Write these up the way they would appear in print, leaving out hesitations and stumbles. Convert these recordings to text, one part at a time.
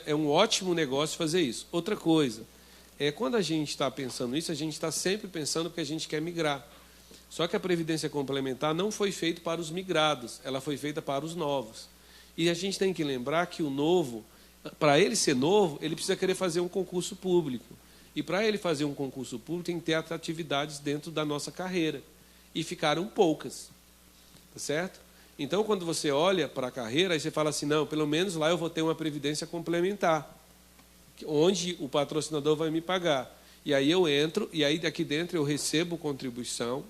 é um ótimo negócio fazer isso. Outra coisa, quando a gente está pensando nisso, a gente está sempre pensando que a gente quer migrar. Só que a Previdência Complementar não foi feita para os migrados, ela foi feita para os novos. E a gente tem que lembrar que o novo, para ele ser novo, ele precisa querer fazer um concurso público. E para ele fazer um concurso público, tem que ter atratividades dentro da nossa carreira. E ficaram poucas. Tá certo? Então, quando você olha para a carreira, aí você fala assim, não, pelo menos lá eu vou ter uma previdência complementar, onde o patrocinador vai me pagar. E aí eu entro, e aí daqui dentro eu recebo contribuição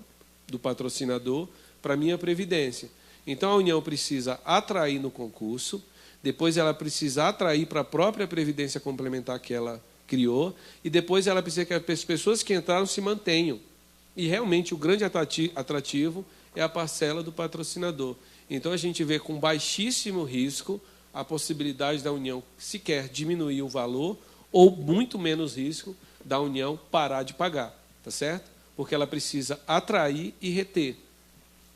do patrocinador para a minha previdência. Então, a União precisa atrair no concurso, depois ela precisa atrair para a própria previdência complementar que ela criou, e depois ela precisa que as pessoas que entraram se mantenham. E realmente o grande atrativo é a parcela do patrocinador. Então, a gente vê com baixíssimo risco a possibilidade da União sequer diminuir o valor ou muito menos risco da União parar de pagar, tá certo? Porque ela precisa atrair e reter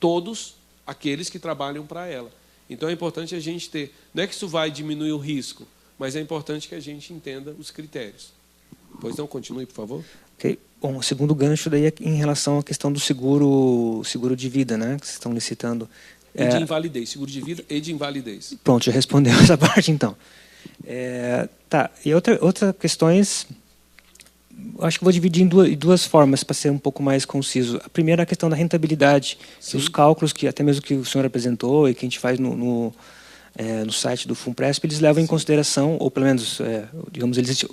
todos aqueles que trabalham para ela. Então, é importante a gente ter... Não é que isso vai diminuir o risco, mas é importante que a gente entenda os critérios. Pois não, continue, por favor. Ok. Bom, o segundo gancho daí é em relação à questão do seguro de vida, né, que vocês estão licitando. E de invalidez, seguro de vida e de invalidez. Pronto, já respondeu essa parte, então. Tá, e outras questões, acho que vou dividir em duas formas, para ser um pouco mais conciso. A primeira é a questão da rentabilidade. Os cálculos, que até mesmo que o senhor apresentou e que a gente faz no site do FUNPRESP, eles levam em consideração, ou pelo menos, digamos, eles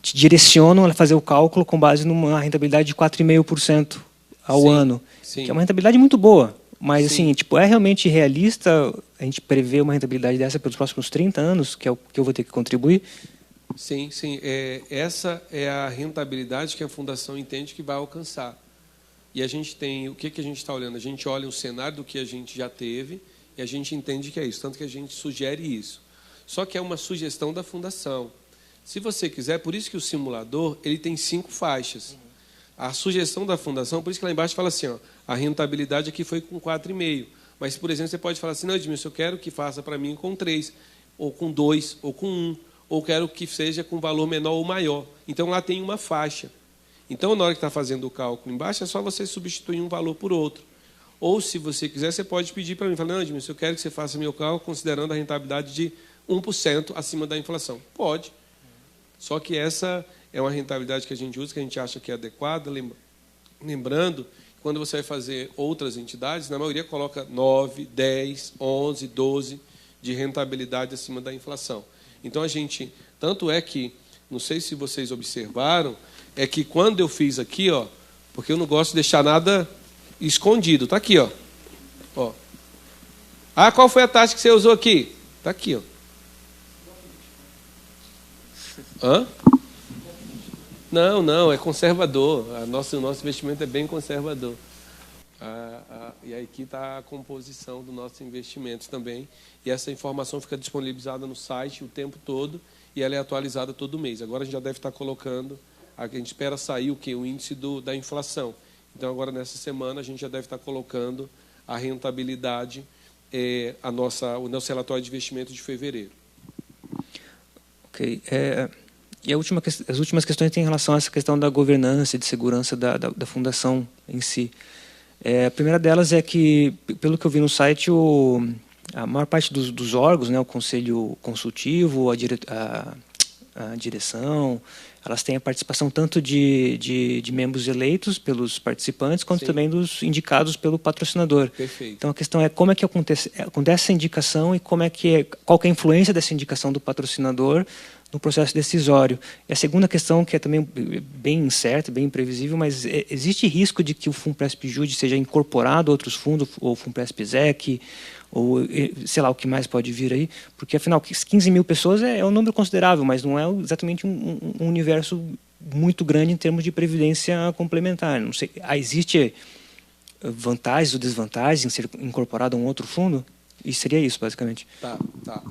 te direcionam a fazer o cálculo com base numa rentabilidade de 4,5% ao ano, que é uma rentabilidade muito boa. Mas, assim, tipo, é realmente realista a gente prever uma rentabilidade dessa pelos próximos 30 anos, que é o que eu vou ter que contribuir? Sim. Essa é a rentabilidade que a Fundação entende que vai alcançar. E a gente tem... O que a gente está olhando? A gente olha o cenário do que a gente já teve e a gente entende que é isso. Tanto que a gente sugere isso. Só que é uma sugestão da Fundação. Se você quiser, por isso que o simulador ele tem 5 faixas. A sugestão da Fundação, por isso que lá embaixo fala assim, ó, a rentabilidade aqui foi com 4,5. Mas, por exemplo, você pode falar assim, não, Edmilson, eu quero que faça para mim com 3, ou com 2, ou com 1, ou quero que seja com valor menor ou maior. Então, lá tem uma faixa. Então, na hora que está fazendo o cálculo embaixo, é só você substituir um valor por outro. Ou, se você quiser, você pode pedir para mim, falar, não, Edmilson, eu quero que você faça meu cálculo considerando a rentabilidade de 1% acima da inflação. Pode. Só que essa é uma rentabilidade que a gente usa, que a gente acha que é adequada. Lembrando, quando você vai fazer outras entidades, na maioria coloca 9, 10, 11, 12 de rentabilidade acima da inflação. Então, a gente... Tanto é que, não sei se vocês observaram, é que quando eu fiz aqui, ó, porque eu não gosto de deixar nada escondido. Está aqui, ó. Ah, qual foi a taxa que você usou aqui? Está aqui, ó. Hã? Não, é conservador. O nosso investimento é bem conservador. E aqui está a composição do nosso investimento também. E essa informação fica disponibilizada no site o tempo todo e ela é atualizada todo mês. Agora a gente já deve estar colocando, a gente espera sair o quê? O índice da inflação. Então agora nessa semana a gente já deve estar colocando a rentabilidade, o nosso relatório de investimento de fevereiro. Ok. E as últimas questões têm relação a essa questão da governança e de segurança da fundação em si. A primeira delas é que, pelo que eu vi no site, a maior parte dos órgãos, né, o conselho consultivo, a direção, elas têm a participação tanto de membros eleitos pelos participantes, quanto também dos indicados pelo patrocinador. Perfeito. Então a questão é como é que acontece essa indicação e qual que é a influência dessa indicação do patrocinador no processo decisório. E a segunda questão, que é também bem incerta, bem imprevisível, mas existe risco de que o FUNPRESP-JUDE seja incorporado a outros fundos, ou FUNPRESP-ZEC, ou sei lá o que mais pode vir aí, porque afinal 15 mil pessoas é um número considerável, mas não é exatamente um universo muito grande em termos de previdência complementar. Não sei, existe vantagens ou desvantagens em ser incorporado a um outro fundo? E seria isso, basicamente. Tá.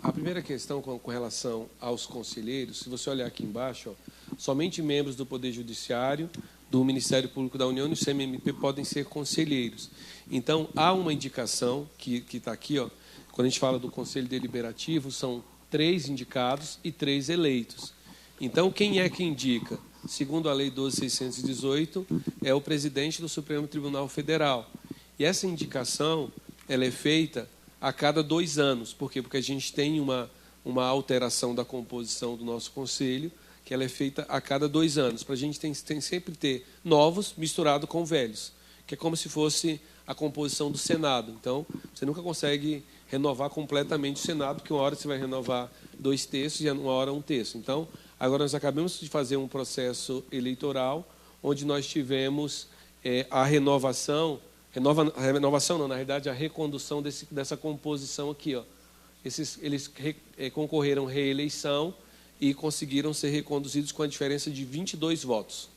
A primeira questão com relação aos conselheiros, se você olhar aqui embaixo, ó, somente membros do Poder Judiciário, do Ministério Público da União e do CMMP podem ser conselheiros. Então, há uma indicação que está aqui, ó, quando a gente fala do Conselho Deliberativo, são 3 indicados e 3 eleitos. Então, quem é que indica? Segundo a Lei 12.618, é o presidente do Supremo Tribunal Federal. E essa indicação ela é feita a cada 2 anos. Por quê? Porque a gente tem uma alteração da composição do nosso conselho, que ela é feita a cada 2 anos, para a gente tem sempre ter novos misturado com velhos, que é como se fosse a composição do Senado. Então, você nunca consegue renovar completamente o Senado, porque uma hora você vai renovar 2 terços e uma hora 1 terço. Então, agora nós acabamos de fazer um processo eleitoral, onde nós tivemos a renovação não, na realidade, a recondução dessa composição aqui, ó. Eles concorreram à reeleição e conseguiram ser reconduzidos com a diferença de 22 votos.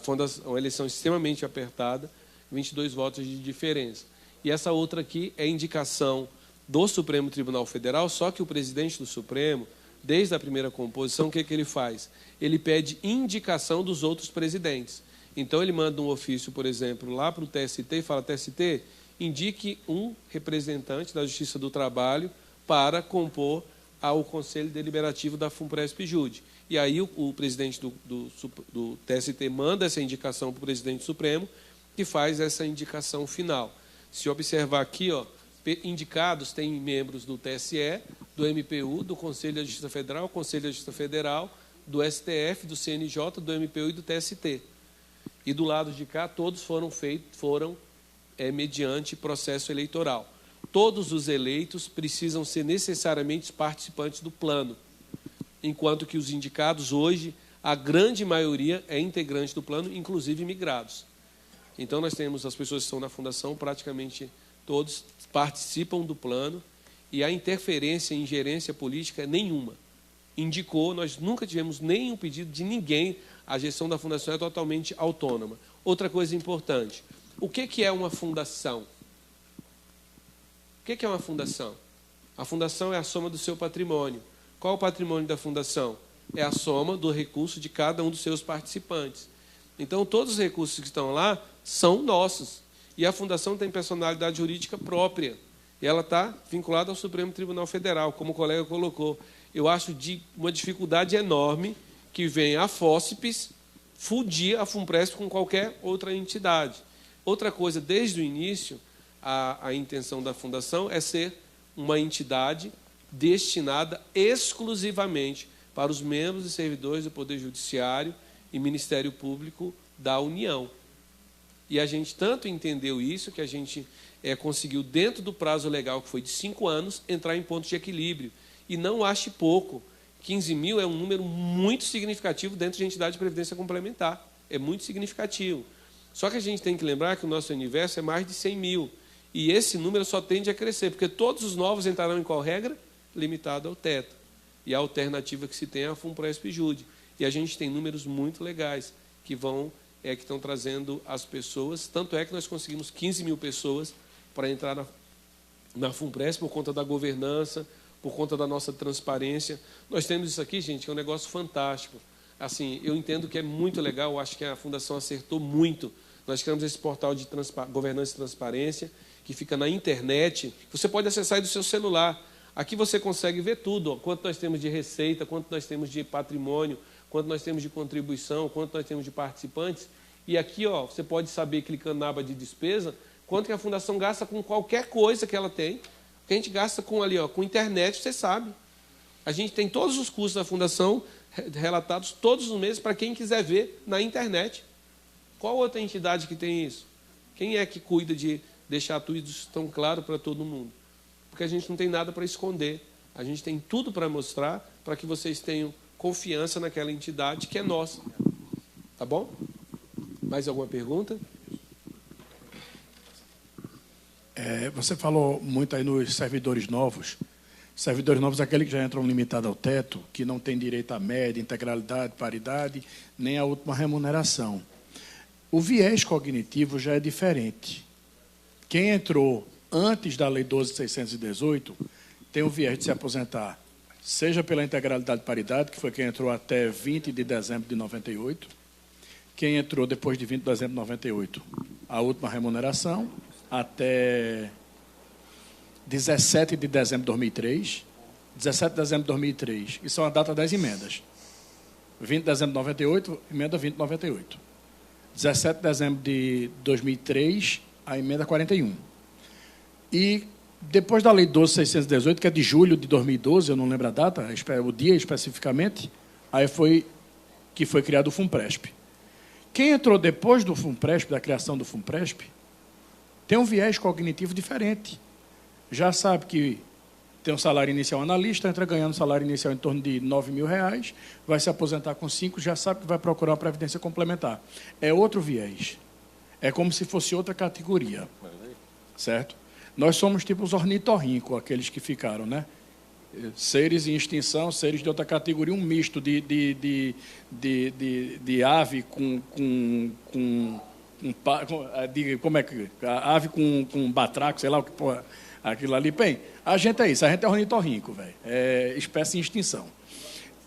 Foi uma eleição extremamente apertada, 22 votos de diferença. E essa outra aqui é indicação do Supremo Tribunal Federal, só que o presidente do Supremo, desde a primeira composição, o que ele faz? Ele pede indicação dos outros presidentes. Então, ele manda um ofício, por exemplo, lá para o TST e fala: TST, indique um representante da Justiça do Trabalho para compor ao Conselho Deliberativo da FUNPRESP-JUDE. E aí o presidente do TST manda essa indicação para o presidente Supremo, que faz essa indicação final. Se observar aqui, ó, indicados tem membros do TSE, do MPU, do Conselho da Justiça Federal, Conselho da Justiça Federal, do STF, do CNJ, do MPU e do TST. E do lado de cá, todos foram mediante processo eleitoral. Todos os eleitos precisam ser necessariamente participantes do plano, enquanto que os indicados hoje, a grande maioria é integrante do plano, inclusive migrados. Então, nós temos as pessoas que estão na fundação, praticamente todos participam do plano, e a interferência e ingerência política nenhuma. Indicou, nós nunca tivemos nenhum pedido de ninguém, a gestão da fundação é totalmente autônoma. Outra coisa importante, o que é uma fundação? O que é uma fundação? A fundação é a soma do seu patrimônio. Qual é o patrimônio da fundação? É a soma do recurso de cada um dos seus participantes. Então, todos os recursos que estão lá são nossos. E a fundação tem personalidade jurídica própria. E ela está vinculada ao Supremo Tribunal Federal, como o colega colocou. Eu acho uma dificuldade enorme que vem a FOSPES fundir a FUNPRESP com qualquer outra entidade. Outra coisa, desde o início, a intenção da fundação é ser uma entidade destinada exclusivamente para os membros e servidores do Poder Judiciário e Ministério Público da União. E a gente tanto entendeu isso que a gente conseguiu, dentro do prazo legal, que foi de 5 anos, entrar em ponto de equilíbrio. E não ache pouco. 15 mil é um número muito significativo dentro de entidade de previdência complementar. É muito significativo. Só que a gente tem que lembrar que o nosso universo é mais de 100 mil. E esse número só tende a crescer, porque todos os novos entrarão em qual regra? Limitado ao teto. E a alternativa que se tem é a FUNPRESP-JUDE. E a gente tem números muito legais que estão trazendo as pessoas. Tanto é que nós conseguimos 15 mil pessoas para entrar na FUNPRESP por conta da governança, por conta da nossa transparência. Nós temos isso aqui, gente, que é um negócio fantástico. Assim, eu entendo que é muito legal, eu acho que a Fundação acertou muito. Nós criamos esse portal de governança e transparência, que fica na internet. Você pode acessar aí do seu celular. Aqui você consegue ver tudo, ó, quanto nós temos de receita, quanto nós temos de patrimônio, quanto nós temos de contribuição, quanto nós temos de participantes. E aqui, ó, você pode saber, clicando na aba de despesa, quanto que a Fundação gasta com qualquer coisa que ela tem. Que a gente gasta com internet, você sabe. A gente tem todos os custos da Fundação relatados todos os meses para quem quiser ver na internet. Qual outra entidade que tem isso? Quem é que cuida de deixar tudo isso tão claro para todo mundo? Porque a gente não tem nada para esconder. A gente tem tudo para mostrar para que vocês tenham confiança naquela entidade que é nossa. Tá bom? Mais alguma pergunta? Você falou muito aí nos servidores novos. Servidores novos, aqueles que já entram limitados ao teto, que não tem direito à média, integralidade, paridade, nem à última remuneração. O viés cognitivo já é diferente. Quem entrou antes da Lei 12.618 tem o viés de se aposentar, seja pela integralidade e paridade, que foi quem entrou até 20 de dezembro de 98, quem entrou depois de 20 de dezembro de 98, a última remuneração, até 17 de dezembro de 2003, 17 de dezembro de 2003. Isso é uma data das emendas. 20 de dezembro de 98, emenda 2098. 17 de dezembro de 2003, a emenda 41. E depois da Lei 12.618, que é de julho de 2012, eu não lembro a data, o dia especificamente, aí foi que foi criado o FUNPRESP. Quem entrou depois do FUNPRESP, da criação do FUNPRESP, tem um viés cognitivo diferente. Já sabe que tem um salário inicial analista, entra ganhando salário inicial em torno de R$9.000, vai se aposentar com 5, já sabe que vai procurar uma previdência complementar. É outro viés. É como se fosse outra categoria. Certo? Nós somos tipo os ornitorrincos, aqueles que ficaram, né? Seres em extinção, seres de outra categoria, um misto de ave como é que... A ave com batraco, sei lá o que porra... Aquilo ali, bem, a gente é isso, a gente é ornitorrinco, velho. É espécie em extinção.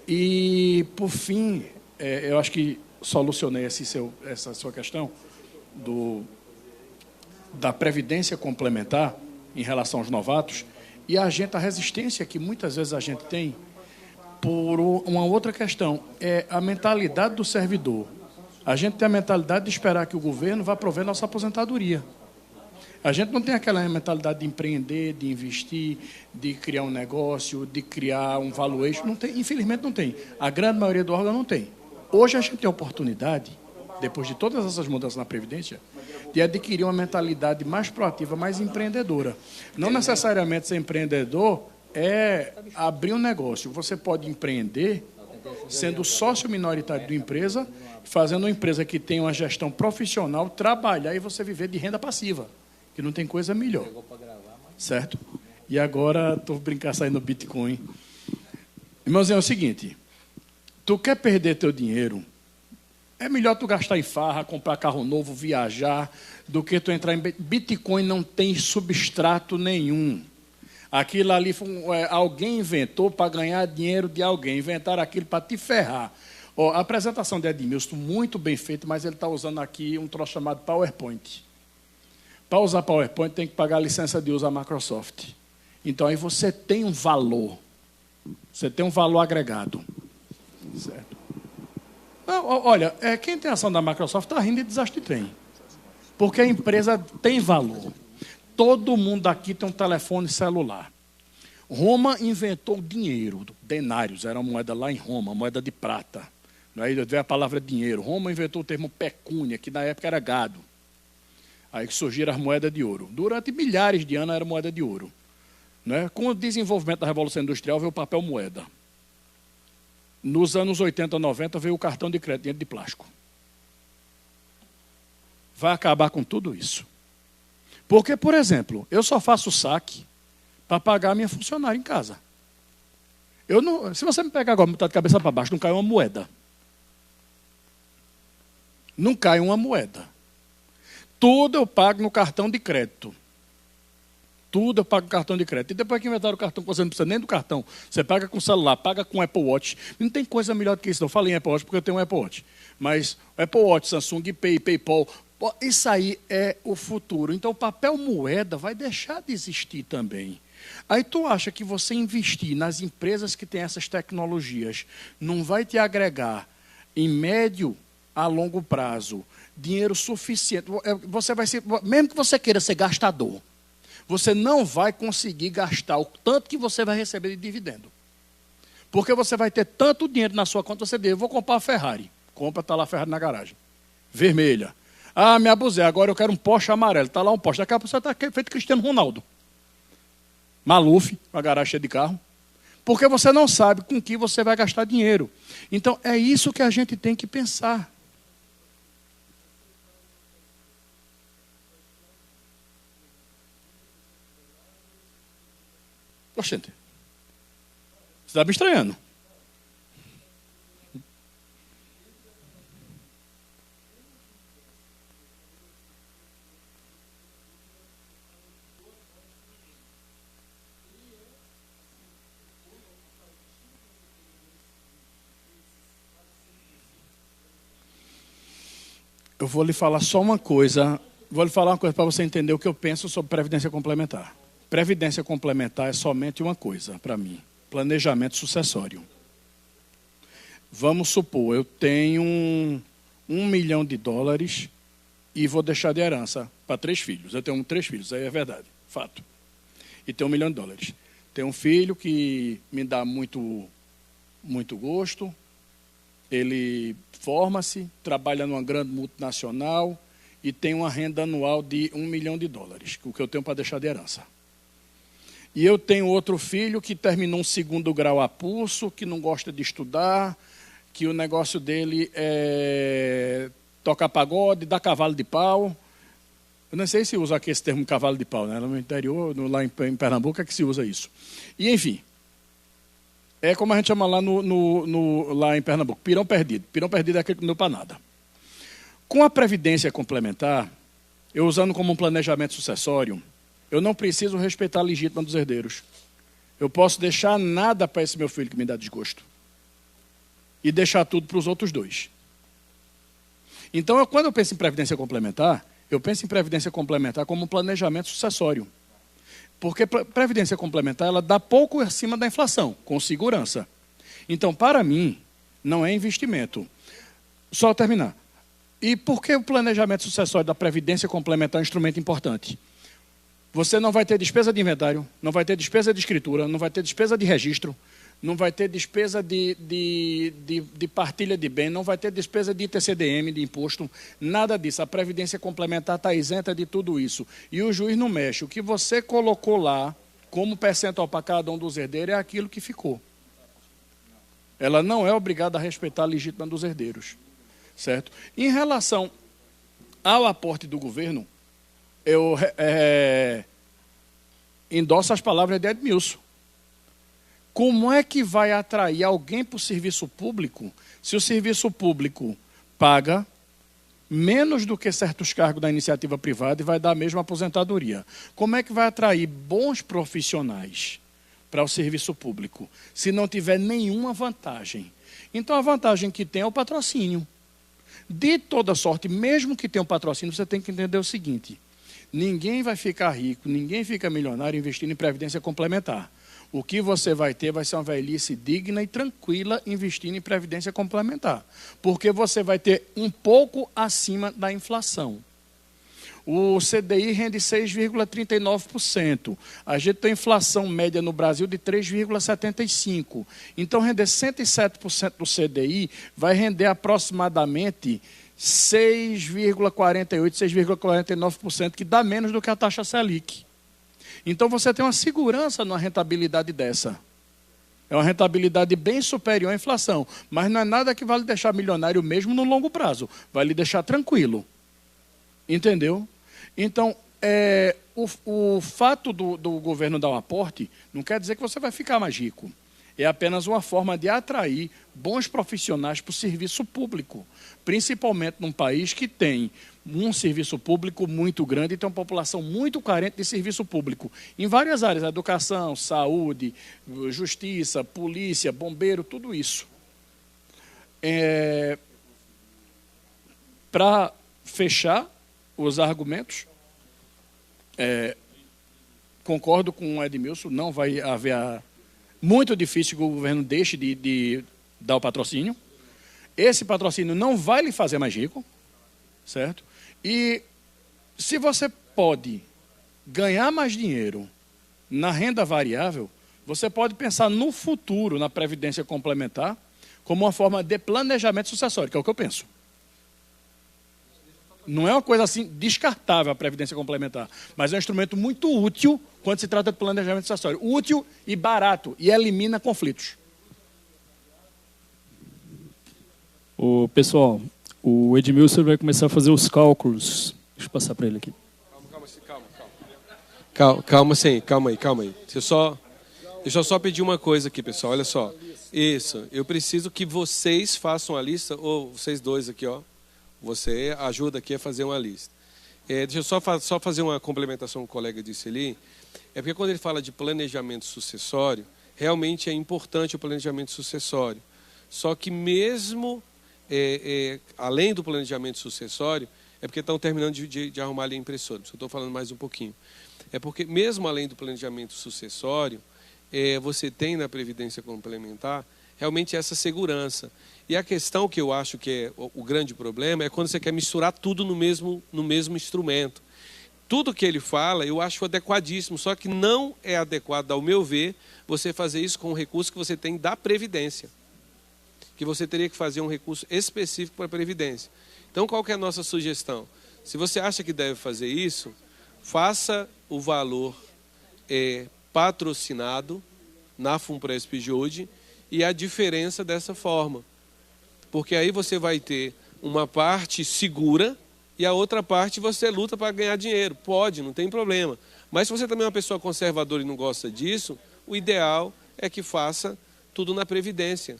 E, por fim, eu acho que solucionei essa sua questão da previdência complementar em relação aos novatos, e a resistência que muitas vezes a gente tem por uma outra questão, é a mentalidade do servidor. A gente tem a mentalidade de esperar que o governo vá prover nossa aposentadoria. A gente não tem aquela mentalidade de empreender, de investir, de criar um negócio, de criar um valuation. Não tem, infelizmente não tem. A grande maioria do órgão não tem. Hoje a gente tem a oportunidade, depois de todas essas mudanças na Previdência, de adquirir uma mentalidade mais proativa, mais empreendedora. Não necessariamente ser empreendedor é abrir um negócio. Você pode empreender sendo sócio minoritário de uma empresa, fazendo uma empresa que tem uma gestão profissional, trabalhar e você viver de renda passiva. Que não tem coisa melhor, certo? E agora, estou brincando saindo no Bitcoin. Irmãozinho, é o seguinte, tu quer perder teu dinheiro, é melhor tu gastar em farra, comprar carro novo, viajar, do que tu entrar em Bitcoin. Não tem substrato nenhum. Aquilo ali, alguém inventou para ganhar dinheiro de alguém, inventaram aquilo para te ferrar. Ó, a apresentação de Edmilson, muito bem feita, mas ele está usando aqui um troço chamado PowerPoint. Para usar PowerPoint, tem que pagar a licença de uso à Microsoft. Então, aí você tem um valor. Você tem um valor agregado. Certo? Olha, quem tem ação da Microsoft está rindo de desastre de trem. Porque a empresa tem valor. Todo mundo aqui tem um telefone celular. Roma inventou o dinheiro, denários, era uma moeda lá em Roma, moeda de prata. Aí veio a palavra dinheiro. Roma inventou o termo pecúnia, que na época era gado. Aí que surgiram as moedas de ouro. Durante milhares de anos era moeda de ouro. Né? Com o desenvolvimento da Revolução Industrial veio o papel moeda. Nos anos 80, 90 veio o cartão de crédito, dinheiro de plástico. Vai acabar com tudo isso. Porque, por exemplo, eu só faço saque para pagar a minha funcionária em casa. Se você me pegar agora, botar de cabeça para baixo, não cai uma moeda. Não cai uma moeda. Tudo eu pago no cartão de crédito. Tudo eu pago no cartão de crédito. E depois que inventaram o cartão, você não precisa nem do cartão. Você paga com celular, paga com Apple Watch. Não tem coisa melhor do que isso. Não falei em Apple Watch porque eu tenho um Apple Watch. Mas Apple Watch, Samsung Pay, PayPal, isso aí é o futuro. Então o papel moeda vai deixar de existir também. Aí tu acha que você investir nas empresas que têm essas tecnologias não vai te agregar em médio a longo prazo dinheiro suficiente? Você vai ser, mesmo que você queira ser gastador, você não vai conseguir gastar o tanto que você vai receber de dividendo. Porque você vai ter tanto dinheiro na sua conta, você diz, eu vou comprar uma Ferrari. Compra, está lá a Ferrari na garagem. Vermelha. Ah, me abusei, agora eu quero um Porsche amarelo. Está lá um Porsche. Daqui a pouco você está feito Cristiano Ronaldo. Maluf, uma garagem cheia de carro. Porque você não sabe com que você vai gastar dinheiro. Então, é isso que a gente tem que pensar. Oxente, você está me estranhando. Eu vou lhe falar só uma coisa. Vou lhe falar uma coisa para você entender o que eu penso sobre previdência complementar. Previdência complementar é somente uma coisa para mim. planejamento sucessório. Vamos supor, eu tenho $1 milhão e vou deixar de herança para 3 filhos. Eu tenho 3 filhos, aí é verdade, fato. E tenho $1 milhão. Tenho um filho que me dá muito gosto, ele forma-se, trabalha numa grande multinacional e tem uma renda anual de $1 milhão, o que eu tenho para deixar de herança. E eu tenho outro filho que terminou um 2º grau a pulso, que não gosta de estudar, que o negócio dele é tocar pagode, dar cavalo de pau. Eu não sei se usa aqui esse termo cavalo de pau, né? No interior, lá em Pernambuco é que se usa isso. E, enfim, é como a gente chama lá, lá em Pernambuco, pirão perdido. Pirão perdido é aquele que não deu para nada. Com a previdência complementar, eu usando como um planejamento sucessório, eu não preciso respeitar a legítima dos herdeiros. Eu posso deixar nada para esse meu filho que me dá desgosto. E deixar tudo para os outros 2. Então, quando eu penso em previdência complementar, eu penso em previdência complementar como um planejamento sucessório. Porque previdência complementar, ela dá pouco acima da inflação, com segurança. Então, para mim, não é investimento. Só terminar. E por que o planejamento sucessório da previdência complementar é um instrumento importante? Você não vai ter despesa de inventário, não vai ter despesa de escritura, não vai ter despesa de registro, não vai ter despesa de partilha de bem, não vai ter despesa de ITCDM, de imposto, nada disso. A previdência complementar está isenta de tudo isso. E o juiz não mexe. O que você colocou lá, como percentual para cada um dos herdeiros, é aquilo que ficou. Ela não é obrigada a respeitar a legítima dos herdeiros. Certo? Em relação ao aporte do governo, eu endosso as palavras de Edmilson. Como é que vai atrair alguém para o serviço público se o serviço público paga menos do que certos cargos da iniciativa privada e vai dar a mesma aposentadoria? Como é que vai atrair bons profissionais para o serviço público se não tiver nenhuma vantagem? Então, a vantagem que tem é o patrocínio. De toda sorte, mesmo que tenha um patrocínio, você tem que entender o seguinte: ninguém vai ficar rico, ninguém fica milionário investindo em previdência complementar. O que você vai ter vai ser uma velhice digna e tranquila investindo em previdência complementar. Porque você vai ter um pouco acima da inflação. O CDI rende 6,39%. A gente tem inflação média no Brasil de 3,75%. Então, render 107% do CDI vai render aproximadamente 6,48%, 6,49%, que dá menos do que a taxa Selic. Então, você tem uma segurança numa rentabilidade dessa. É uma rentabilidade bem superior à inflação. Mas não é nada que vai lhe deixar milionário mesmo no longo prazo. Vai lhe deixar tranquilo. Entendeu? Então, o fato do governo dar um aporte não quer dizer que você vai ficar mais rico. É apenas uma forma de atrair bons profissionais para o serviço público. Principalmente num país que tem um serviço público muito grande e tem uma população muito carente de serviço público. Em várias áreas, educação, saúde, justiça, polícia, bombeiro, tudo isso. Para fechar os argumentos, concordo com o Edmilson, não vai haver... Muito difícil que o governo deixe de dar o patrocínio. Esse patrocínio não vai lhe fazer mais rico, certo? E se você pode ganhar mais dinheiro na renda variável, você pode pensar no futuro, na previdência complementar, como uma forma de planejamento sucessório, que é o que eu penso. Não é uma coisa assim descartável a previdência complementar, mas é um instrumento muito útil quando se trata de planejamento sucessório. Útil e barato, e elimina conflitos. Pessoal, o Edmilson vai começar a fazer os cálculos. Deixa eu passar para ele aqui. Calma aí. Deixa eu só pedir uma coisa aqui, pessoal. Olha só. Isso. Eu preciso que vocês façam a lista, ou vocês dois aqui, ó. Você ajuda aqui a fazer uma lista. Deixa eu só fazer uma complementação que o colega disse ali. É porque quando ele fala de planejamento sucessório, realmente é importante o planejamento sucessório. Só que mesmo além do planejamento sucessório, é porque estão terminando de arrumar ali a impressora. Só estou falando mais um pouquinho. É porque mesmo além do planejamento sucessório, você tem na Previdência Complementar realmente essa segurança. E a questão que eu acho que é o grande problema é quando você quer misturar tudo no mesmo instrumento. Tudo que ele fala eu acho adequadíssimo, só que não é adequado, ao meu ver, você fazer isso com o recurso que você tem da Previdência. Que você teria que fazer um recurso específico para a Previdência. Então, qual que é a nossa sugestão? Se você acha que deve fazer isso, faça o valor patrocinado na Funpresp-Jode e a diferença dessa forma. Porque aí você vai ter uma parte segura e a outra parte você luta para ganhar dinheiro. Pode, não tem problema. Mas se você também é uma pessoa conservadora e não gosta disso, o ideal é que faça tudo na Previdência.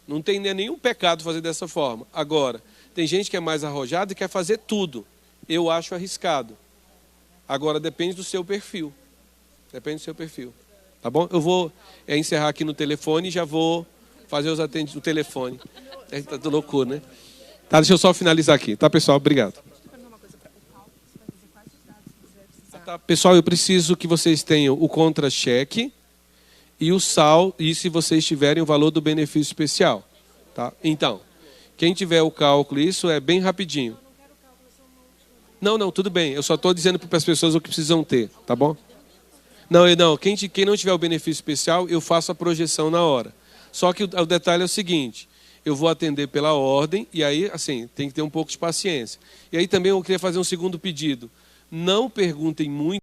Não tem nenhum pecado fazer dessa forma. Agora, tem gente que é mais arrojada e quer fazer tudo. Eu acho arriscado. Agora, depende do seu perfil. Depende do seu perfil. Tá bom? Eu vou encerrar aqui no telefone e já vou fazer os atendimentos no telefone. Tá de loucura, né? Tá, deixa eu só finalizar aqui. Tá, pessoal? Obrigado. Tá, pessoal, eu preciso que vocês tenham o contra-cheque e o SAL, e se vocês tiverem o valor do benefício especial. Tá? Então, quem tiver o cálculo, isso é bem rapidinho. Não, tudo bem. Eu só estou dizendo para as pessoas o que precisam ter, tá bom? Não, quem não tiver o benefício especial, eu faço a projeção na hora. Só que o detalhe é o seguinte, eu vou atender pela ordem, e aí, assim, tem que ter um pouco de paciência. E aí também eu queria fazer um segundo pedido. Não perguntem muito